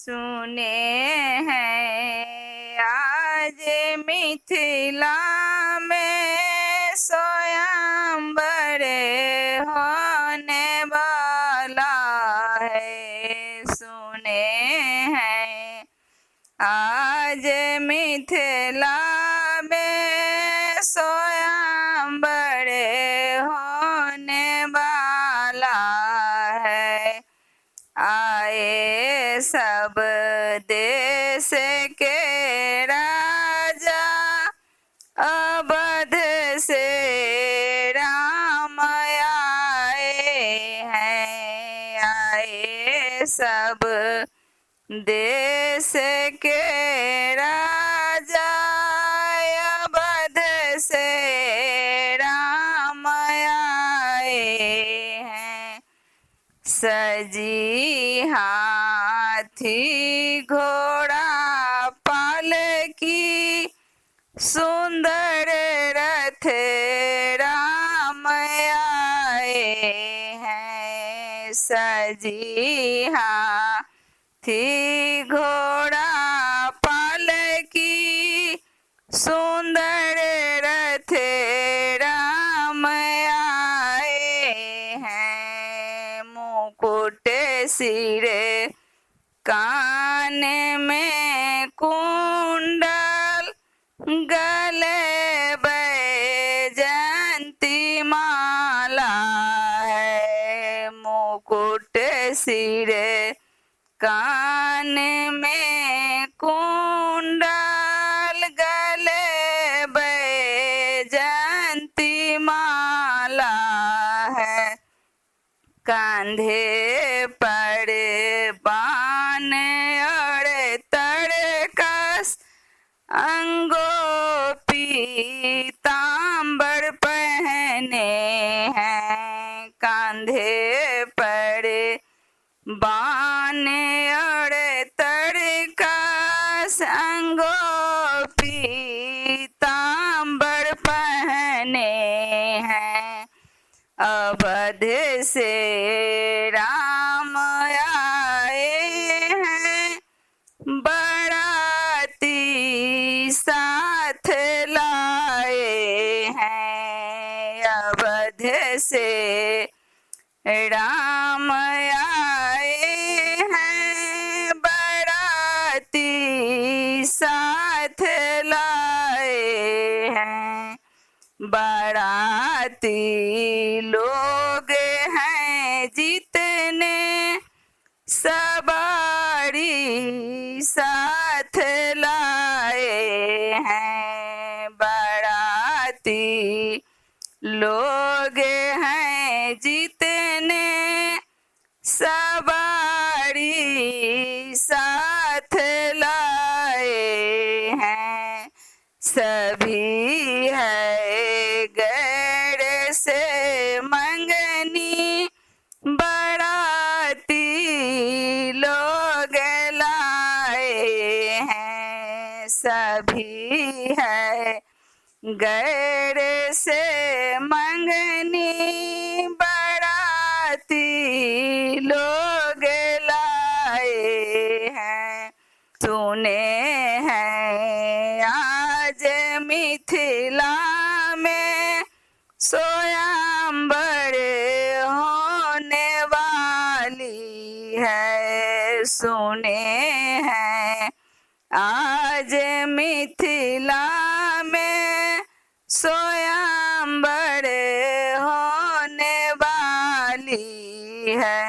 सुने हैं आज मिथिला में स्वयंवर होने वाला है। सुने हैं आज मिथिला में स्वयंवर होने वाला है। आए सब देश के राजा अवध से राम आए हैं। आए सब देश के राजा अवध से राम आए हैं। सजी हाथी घोड़ा पालकी सुंदर रथ राम आए हैं। सजी हाथी घोड़ा पालकी सुंदर रथ राम आए हैं। मुकुट सिर कान में कुंडल गले बैजंती माला है। मुकुट सिर कान में कुंडल गले बैजंती माला है। कांधे पर बाण और तड़कस अंगों पीतांबर पहने हैं। कांधे पर बाण और तड़कस अंगों पीतांबर पहने हैं। अवध से राम आए हैं। बाराती साथ लाए हैं। अवध से राम आए हैं। बाराती साथ लाए हैं। बाराती लोग हैं जितने सवारी साथ लाए हैं। बाराती लोग हैं जितने सवारी साथ लाए हैं। सभी है गैर से मंगनी बाराती लोग लाए हैं। सभी है गैर से मंगनी बाराती लोग लाए हैं। सुने हैं आज मिथिला में स्वयंवर होने वाली है। सुने हैं आज मिथिला में स्वयंवर होने वाली है।